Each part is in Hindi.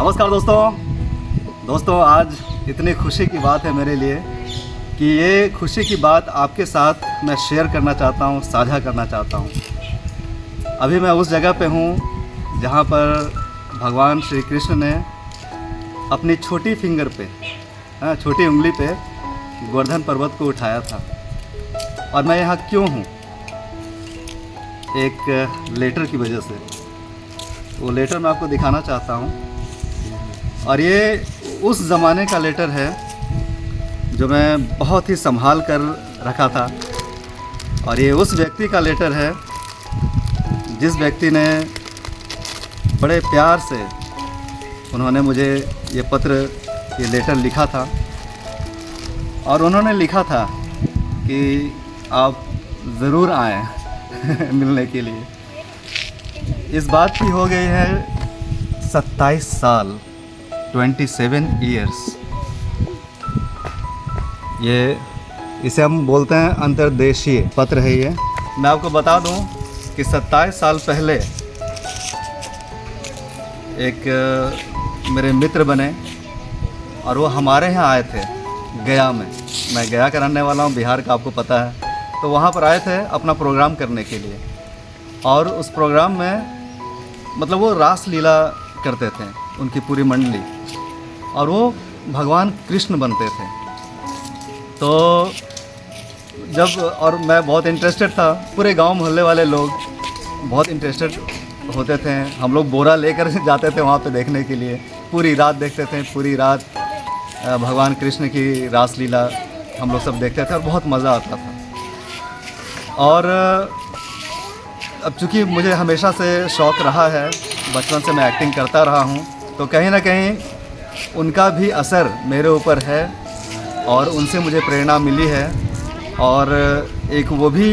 नमस्कार दोस्तों, आज इतनी खुशी की बात है मेरे लिए कि ये खुशी की बात आपके साथ मैं शेयर करना चाहता हूँ, साझा करना चाहता हूँ। अभी मैं उस जगह पे हूँ जहाँ पर भगवान श्री कृष्ण ने अपनी छोटी फिंगर पे, छोटी उंगली पे गोवर्धन पर्वत को उठाया था। और मैं यहाँ क्यों हूँ? एक लेटर की वजह से। वो लेटर मैं आपको दिखाना चाहता हूँ। और ये उस ज़माने का लेटर है जो मैं बहुत ही संभाल कर रखा था। और ये उस व्यक्ति का लेटर है जिस व्यक्ति ने बड़े प्यार से उन्होंने मुझे ये पत्र, ये लेटर लिखा था। और उन्होंने लिखा था कि आप ज़रूर आएँ मिलने के लिए। इस बात की हो गई है 27 साल, 27 ईयर्स। ये इसे हम बोलते हैं अंतर्देशीय पत्र है। ये मैं आपको बता दूं कि 27 साल पहले एक मेरे मित्र बने और वो हमारे यहाँ आए थे गया में। मैं गया का रहने वाला हूँ, बिहार का आपको पता है। तो वहाँ पर आए थे अपना प्रोग्राम करने के लिए। और उस प्रोग्राम में मतलब वो रास लीला करते थे, उनकी पूरी मंडली, और वो भगवान कृष्ण बनते थे। तो जब और मैं बहुत इंटरेस्टेड था, पूरे गांव मोहल्ले वाले लोग बहुत इंटरेस्टेड होते थे। हम लोग बोरा लेकर जाते थे वहाँ पे देखने के लिए। पूरी रात देखते थे, पूरी रात भगवान कृष्ण की रास लीला हम लोग सब देखते थे और बहुत मज़ा आता था। और अब चूँकि मुझे हमेशा से शौक़ रहा है, बचपन से मैं एक्टिंग करता रहा हूँ, तो कहीं ना कहीं उनका भी असर मेरे ऊपर है और उनसे मुझे प्रेरणा मिली है। और एक वो भी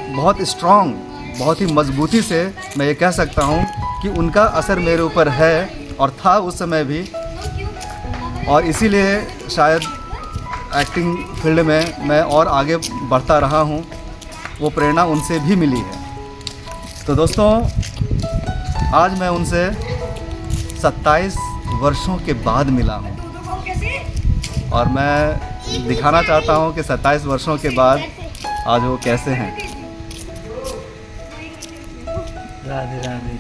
बहुत स्ट्रॉन्ग, बहुत ही मजबूती से मैं ये कह सकता हूँ कि उनका असर मेरे ऊपर है और था उस समय भी। और इसीलिए शायद एक्टिंग फील्ड में मैं और आगे बढ़ता रहा हूँ। वो प्रेरणा उनसे भी मिली है। तो दोस्तों, आज मैं उनसे 27 वर्षों के बाद मिला हूँ और मैं दिखाना चाहता हूँ कि 27 वर्षों के बाद आज वो कैसे हैं। राधे राधे।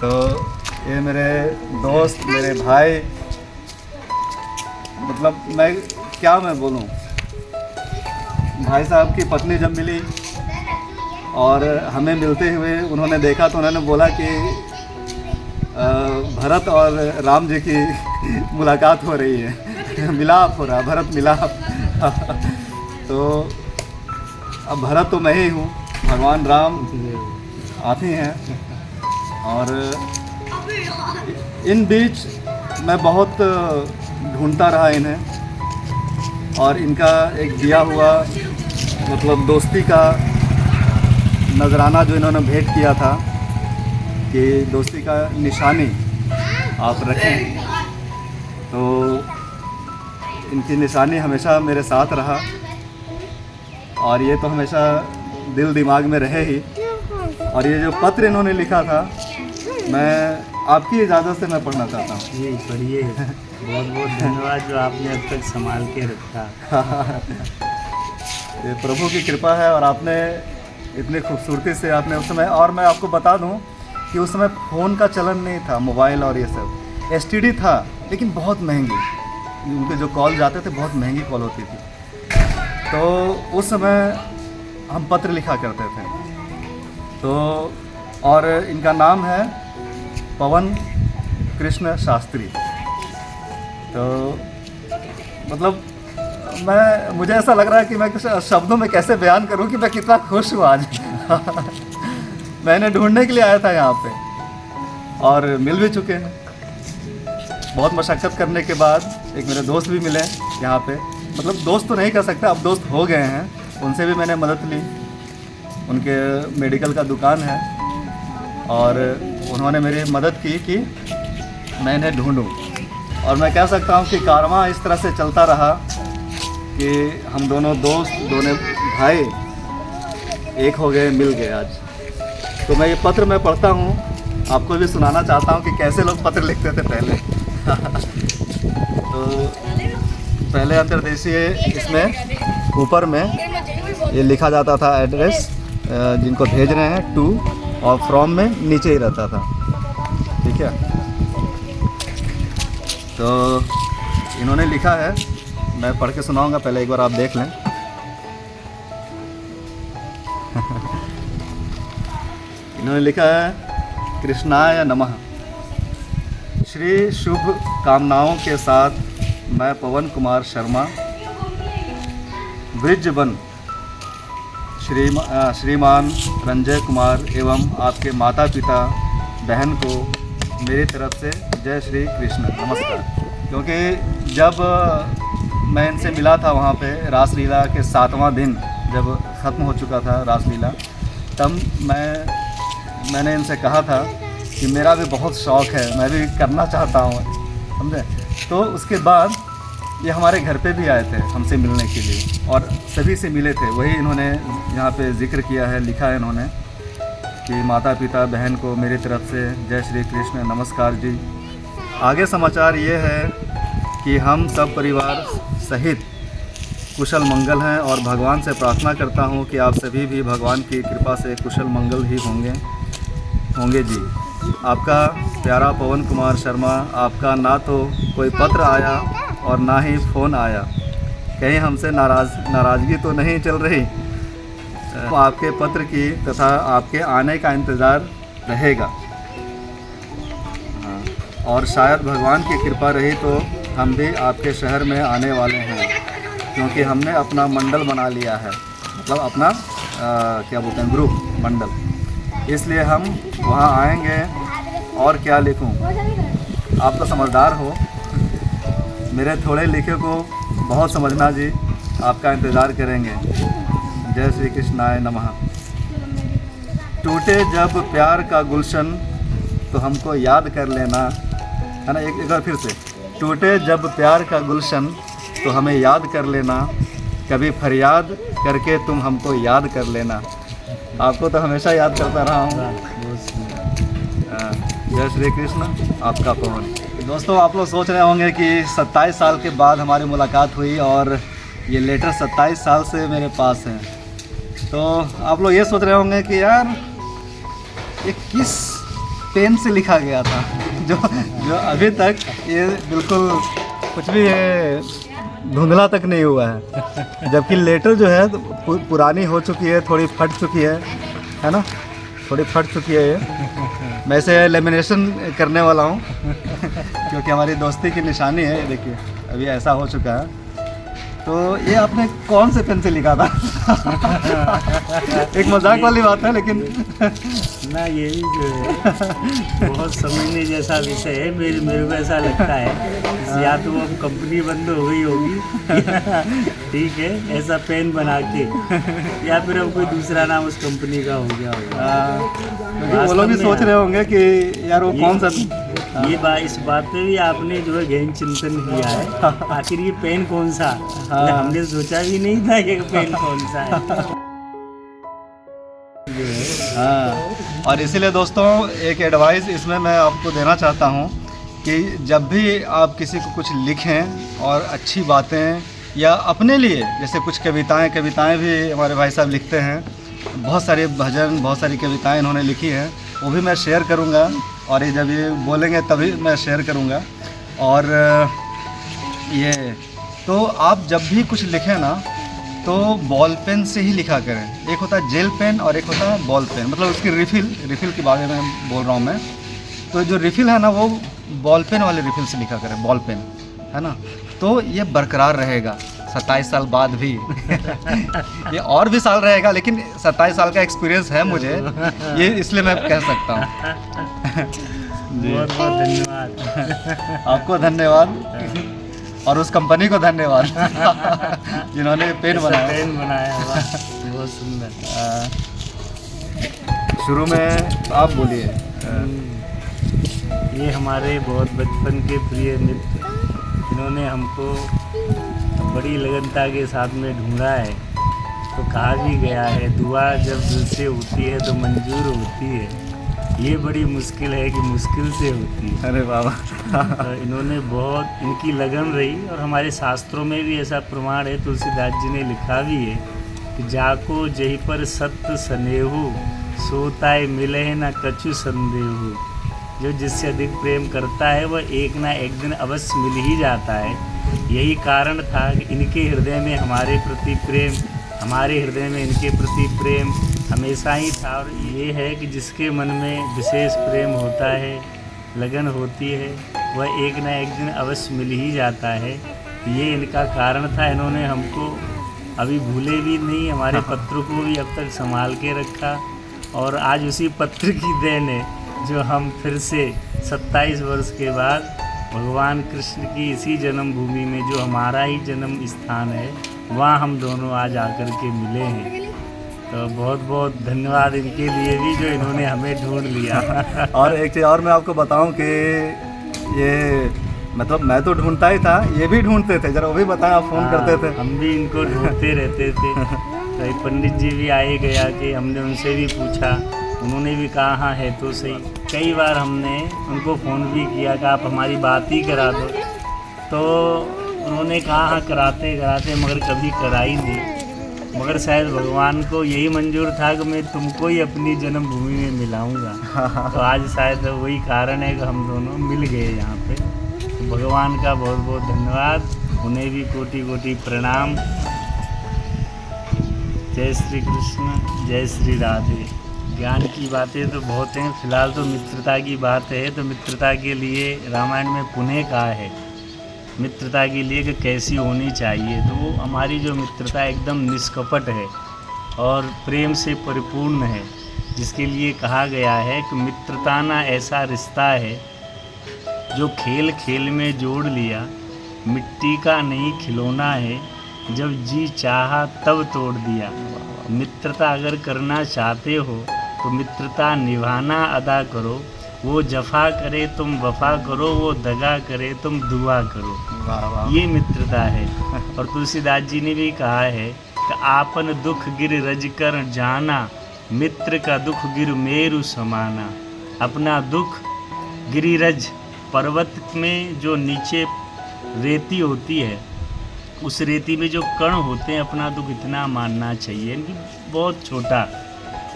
तो ये मेरे दोस्त, मेरे भाई, मतलब मैं बोलूँ। भाई साहब की पत्नी जब मिली और हमें मिलते हुए उन्होंने देखा तो उन्होंने बोला कि भरत और राम जी की मुलाकात हो रही है, मिलाप हो रहा, भरत मिलाप। तो अब भरत तो मैं ही हूँ, भगवान राम आप ही हैं। और इन बीच मैं बहुत ढूंढता रहा इन्हें, और इनका एक दिया हुआ मतलब दोस्ती का नजराना जो इन्होंने भेंट किया था कि दोस्ती का निशानी आप रखें, तो इनकी निशानी हमेशा मेरे साथ रहा। और ये तो हमेशा दिल दिमाग में रहे ही। और ये जो पत्र इन्होंने लिखा था, मैं आपकी इजाज़त से मैं पढ़ना चाहता हूँ। ये पढ़िए। बहुत बहुत धन्यवाद जो आपने अब तक संभाल के रखा। ये प्रभु की कृपा है। और आपने इतनी खूबसूरती से आपने उस समय, और मैं आपको बता दूं कि उस समय फ़ोन का चलन नहीं था, मोबाइल और ये सब। एसटीडी था, लेकिन बहुत महंगी। उनके जो कॉल जाते थे बहुत महंगी कॉल होती थी। तो उस समय हम पत्र लिखा करते थे। तो और इनका नाम है पवन कृष्ण शास्त्री। तो मतलब मुझे ऐसा लग रहा है कि मैं कुछ शब्दों में कैसे बयान करूं कि मैं कितना खुश हूँ आज। मैंने ढूंढने के लिए आया था यहाँ पे और मिल भी चुके हैं। बहुत मशक्क़त करने के बाद एक मेरे दोस्त भी मिले यहाँ पे। मतलब दोस्त तो नहीं कह सकता, अब दोस्त हो गए हैं। उनसे भी मैंने मदद ली। उनके मेडिकल का दुकान है और उन्होंने मेरी मदद की कि मैं इन्हें ढूंढूं। और मैं कह सकता हूँ कि कारवां इस तरह से चलता रहा कि हम दोनों दोस्त, दोनों भाई एक हो गए, मिल गए आज। तो मैं ये पत्र मैं पढ़ता हूँ आपको भी सुनाना चाहता हूँ कि कैसे लोग पत्र लिखते थे पहले। तो पहले अंतर्देशीय इसमें ऊपर में ये लिखा जाता था एड्रेस जिनको भेज रहे हैं टू, और फ्रॉम में नीचे ही रहता था। ठीक है, तो इन्होंने लिखा है, मैं पढ़ के सुनाऊंगा, पहले एक बार आप देख लें। इन्होंने लिखा है कृष्णाय नमः। श्री शुभ कामनाओं के साथ मैं पवन कुमार शर्मा ब्रिजवन श्रीमान रंजय कुमार एवं आपके माता पिता बहन को मेरी तरफ से जय श्री कृष्ण नमस्कार। क्योंकि जब मैं इनसे मिला था वहाँ पे रासलीला के 7वां दिन जब ख़त्म हो चुका था रासलीला, तब मैंने इनसे कहा था कि मेरा भी बहुत शौक़ है, मैं भी करना चाहता हूँ, समझे। तो उसके बाद ये हमारे घर पे भी आए थे हमसे मिलने के लिए और सभी से मिले थे। वही इन्होंने यहाँ पे जिक्र किया है, लिखा है इन्होंने कि माता पिता बहन को मेरी तरफ से जय श्री कृष्ण नमस्कार जी। आगे समाचार ये है कि हम सब परिवार सहित कुशल मंगल हैं और भगवान से प्रार्थना करता हूँ कि आप सभी भी भगवान की कृपा से कुशल मंगल ही होंगे जी। आपका प्यारा पवन कुमार शर्मा। आपका ना तो कोई पत्र आया और ना ही फ़ोन आया, कहीं हमसे नाराज़गी तो नहीं चल रही। तो आपके पत्र की तथा आपके आने का इंतज़ार रहेगा। हाँ, और शायद भगवान की कृपा रही तो हम भी आपके शहर में आने वाले हैं, क्योंकि हमने अपना मंडल बना लिया है, मतलब अपना क्या बोलते हैं, ग्रुप, मंडल। इसलिए हम वहाँ आएंगे। और क्या लिखूं, आप तो समझदार हो, मेरे थोड़े लिखे को बहुत समझना जी। आपका इंतज़ार करेंगे। जय श्री कृष्णाय नमः। टूटे जब प्यार का गुलशन तो हमको याद कर लेना, है ना। एक बार फिर से, टूटे जब प्यार का गुलशन तो हमें याद कर लेना, कभी फरियाद करके तुम हमको याद कर लेना। आपको तो हमेशा याद करता रहा हूँ। जय श्री कृष्ण। आपका पवन। दोस्तों, आप लोग सोच रहे होंगे कि 27 साल के बाद हमारी मुलाकात हुई और ये लेटर 27 साल से मेरे पास है। तो आप लोग ये सोच रहे होंगे कि यार ये किस पेन से लिखा गया था जो अभी तक ये बिल्कुल कुछ भी धुंधला तक नहीं हुआ है। जबकि लेटर जो है पुरानी हो चुकी है, थोड़ी फट चुकी है ना, थोड़ी फट चुकी है ये। मैं इसे लेमिनेशन करने वाला हूँ क्योंकि हमारी दोस्ती की निशानी है। देखिए अभी ऐसा हो चुका है। तो ये आपने कौन से पेन से लिखा था? एक मजाक वाली बात है, लेकिन ना ये भी जो है बहुत समझने जैसा विषय है। मेरे को ऐसा लगता है या तो वो कंपनी बंद हो गई होगी ठीक है, ऐसा पेन बना के, या फिर अब कोई दूसरा नाम उस कंपनी का हो गया होगा। वो लोग भी सोच रहे होंगे कि यार वो कौन सा। इस बात पे भी आपने जो है गहन चिंतन किया है, आखिर ये पेन कौन सा। हमने सोचा भी नहीं था कि पेन कौन सा है। हाँ, और इसीलिए दोस्तों एक एडवाइस इसमें मैं आपको देना चाहता हूँ कि जब भी आप किसी को कुछ लिखें और अच्छी बातें या अपने लिए, जैसे कुछ कविताएं भी हमारे भाई साहब लिखते हैं, बहुत सारे भजन, बहुत सारी कविताएं इन्होंने लिखी हैं, वो भी मैं शेयर करूँगा। और ये जब ये बोलेंगे तभी मैं शेयर करूँगा। और ये तो आप जब भी कुछ लिखें ना तो बॉल पेन से ही लिखा करें। एक होता है जेल पेन और एक होता है बॉल पेन, मतलब उसकी रिफ़िल के बारे में बोल रहा हूँ मैं। तो जो रिफ़िल है ना वो बॉल पेन वाले रिफ़िल से लिखा करें, बॉल पेन, है ना। तो ये बरकरार रहेगा 27 साल बाद भी ये और भी साल रहेगा, लेकिन 27 साल का एक्सपीरियंस है मुझे, ये इसलिए मैं कह सकता हूँ। बहुत बहुत धन्यवाद। आपको धन्यवाद और उस कंपनी को धन्यवाद जिन्होंने पेन बनाया। बहुत सुंदर। शुरू में आप बोलिए। ये हमारे बहुत बचपन के प्रिय मित्र, इन्होंने हमको बड़ी लगनता के साथ में ढूंढा है। तो कहा भी गया है, दुआ जब दिल से होती है तो मंजूर होती है। ये बड़ी मुश्किल है कि मुश्किल से होती है। अरे बाबा। तो इन्होंने बहुत इनकी लगन रही, और हमारे शास्त्रों में भी ऐसा प्रमाण है, तुलसीदास जी ने लिखा भी है कि जाको जही पर सत्य स्नेहु, सोताय मिले न कछु संदेहु। जो जिससे अधिक प्रेम करता है वह एक ना एक दिन अवश्य मिल ही जाता है। यही कारण था कि इनके हृदय में हमारे प्रति प्रेम, हमारे हृदय में इनके प्रति प्रेम हमेशा ही था। और ये है कि जिसके मन में विशेष प्रेम होता है, लगन होती है, वह एक ना एक दिन अवश्य मिल ही जाता है। ये इनका कारण था। इन्होंने हमको अभी भूले भी नहीं, हमारे पत्र को भी अब तक संभाल के रखा। और आज उसी पत्र की देन है जो हम फिर से 27 वर्ष के बाद भगवान कृष्ण की इसी जन्मभूमि में, जो हमारा ही जन्म स्थान है, वहाँ हम दोनों आज आकर के मिले हैं। तो बहुत बहुत धन्यवाद इनके लिए भी, जो इन्होंने हमें ढूंढ लिया। और एक चीज़ और मैं आपको बताऊं कि ये मतलब मैं तो ढूंढता ही था, ये भी ढूंढते थे। जरा वो भी बताएं, आप फ़ोन करते थे। हम भी इनको ढूंढते रहते थे। तो एक पंडित जी भी आए गया कि हमने उनसे भी पूछा, उन्होंने भी कहा हाँ है तो सही। कई बार हमने उनको फ़ोन भी किया कि आप हमारी बात ही करा दो, तो उन्होंने कहा हाँ कराते कराते, मगर कभी करा ही नहीं। मगर शायद भगवान को यही मंजूर था कि मैं तुमको ही अपनी जन्मभूमि में मिलाऊंगा। तो आज शायद वही कारण है कि हम दोनों मिल गए यहाँ पे। तो भगवान का बहुत बहुत धन्यवाद, उन्हें भी कोटि कोटि प्रणाम। जय श्री कृष्ण, जय श्री राधे। ज्ञान की बातें तो बहुत हैं, फिलहाल तो मित्रता की बात है। तो मित्रता के लिए रामायण में पुनः कहा है मित्रता के लिए कि कैसी होनी चाहिए। तो वो हमारी जो मित्रता एकदम निष्कपट है और प्रेम से परिपूर्ण है, जिसके लिए कहा गया है कि मित्रता ना ऐसा रिश्ता है जो खेल खेल में जोड़ लिया, मिट्टी का नहीं खिलौना है, जब जी चाहा तब तोड़ दिया। मित्रता अगर करना चाहते हो तो मित्रता निभाना अदा करो, वो जफा करे तुम वफा करो, वो दगा करे तुम दुआ करो। वाह वाह। ये मित्रता है। और तुलसीदास जी ने भी कहा है कि आपन दुख गिर रज कर जाना, मित्र का दुख गिर मेरु समाना। अपना दुख गिरिरज, पर्वत में जो नीचे रेती होती है, उस रेती में जो कण होते हैं, अपना दुख इतना मानना चाहिए कि बहुत छोटा।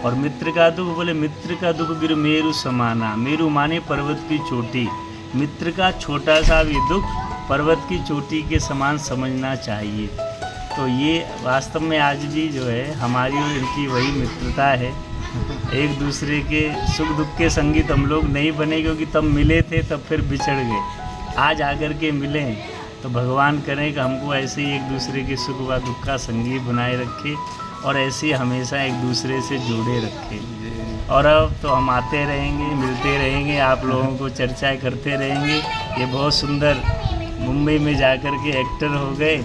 और मित्र का दुख, बोले मित्र का दुख गिर मेरु समाना। मेरु माने पर्वत की चोटी, मित्र का छोटा सा भी दुख पर्वत की चोटी के समान समझना चाहिए। तो ये वास्तव में आज भी जो है हमारी और इनकी वही मित्रता है। एक दूसरे के सुख दुख के संगी तो हम लोग नहीं बने, क्योंकि तब मिले थे तब फिर बिछड़ गए। आज आकर के मिले, तो भगवान करें कि हमको ऐसे ही एक दूसरे के सुख व दुख का संगी बनाए रखे, और ऐसे हमेशा एक दूसरे से जोड़े रखे। और अब तो हम आते रहेंगे, मिलते रहेंगे, आप लोगों को चर्चाएं करते रहेंगे। ये बहुत सुंदर मुंबई में जाकर के एक्टर हो गए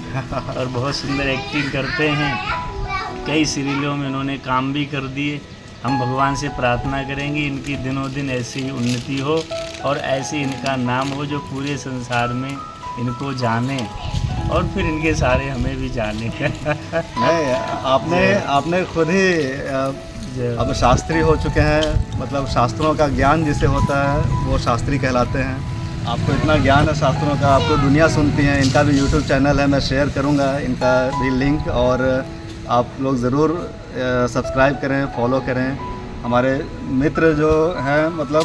और बहुत सुंदर एक्टिंग करते हैं। कई सीरियलों में इन्होंने काम भी कर दिए। हम भगवान से प्रार्थना करेंगे इनकी दिनों दिन ऐसी ही उन्नति हो, और ऐसे इनका नाम हो जो पूरे संसार में इनको जाने, और फिर इनके सारे हमें भी जाने। नहीं, आपने खुद ही अब शास्त्री हो चुके हैं। मतलब शास्त्रों का ज्ञान जिसे होता है वो शास्त्री कहलाते हैं। आपको इतना ज्ञान है शास्त्रों का, आपको दुनिया सुनती है। इनका भी यूट्यूब चैनल है, मैं शेयर करूँगा इनका भी लिंक, और आप लोग ज़रूर सब्सक्राइब करें, फॉलो करें। हमारे मित्र जो हैं, मतलब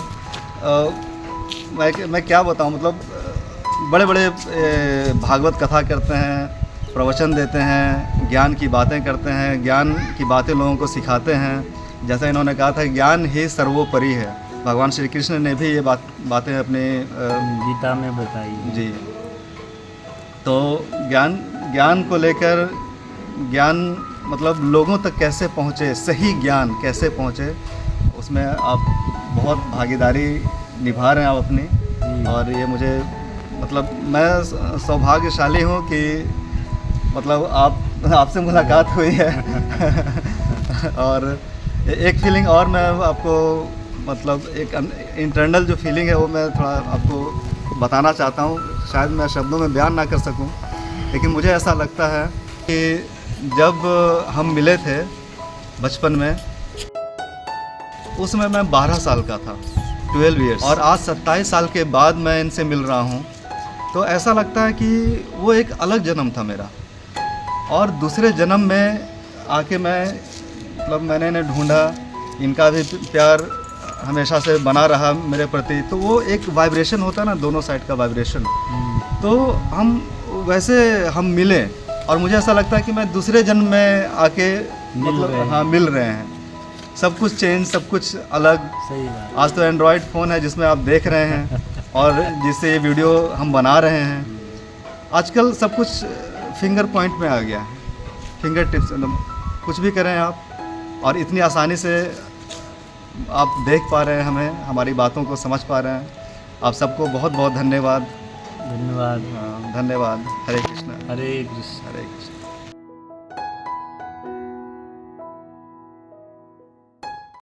मैं क्या बताऊँ, मतलब बड़े बड़े भागवत कथा करते हैं, प्रवचन देते हैं, ज्ञान की बातें करते हैं, ज्ञान की बातें लोगों को सिखाते हैं। जैसा इन्होंने कहा था, ज्ञान ही सर्वोपरि है। भगवान श्री कृष्ण ने भी ये बातें अपने गीता में बताई जी। तो ज्ञान को लेकर, ज्ञान मतलब लोगों तक कैसे पहुँचे, सही ज्ञान कैसे पहुँचे, उसमें आप बहुत भागीदारी निभा रहे हैं आप अपनी। और ये मुझे मतलब मैं सौभाग्यशाली हूँ कि मतलब आपसे मुलाकात हुई है। और एक फीलिंग और मैं आपको, मतलब एक इंटरनल जो फीलिंग है वो मैं थोड़ा आपको बताना चाहता हूँ। शायद मैं शब्दों में बयान ना कर सकूँ, लेकिन मुझे ऐसा लगता है कि जब हम मिले थे बचपन में, उसमें मैं 12 साल का था, 12 ईयर्स, और आज 27 साल के बाद मैं इनसे मिल रहा हूँ। तो ऐसा लगता है कि वो एक अलग जन्म था मेरा, और दूसरे जन्म में आके मैंने इन्हें ढूंढा। इनका भी प्यार हमेशा से बना रहा मेरे प्रति। तो वो एक वाइब्रेशन होता है ना, दोनों साइड का वाइब्रेशन। तो हम मिले, और मुझे ऐसा लगता है कि मैं दूसरे जन्म में आके मिल रहे हैं। सब कुछ चेंज, सब कुछ अलग। सही बात। आज तो एंड्रॉयड फ़ोन है जिसमें आप देख रहे हैं, और जिससे ये वीडियो हम बना रहे हैं। आजकल सब कुछ फिंगर पॉइंट में आ गया है, फिंगर टिप्स, कुछ भी करें आप, और इतनी आसानी से आप देख पा रहे हैं हमें, हमारी बातों को समझ पा रहे हैं। आप सबको बहुत बहुत धन्यवाद। धन्यवाद। धन्यवाद। हरे कृष्णा। हरे कृष्ण। हरे कृष्ण।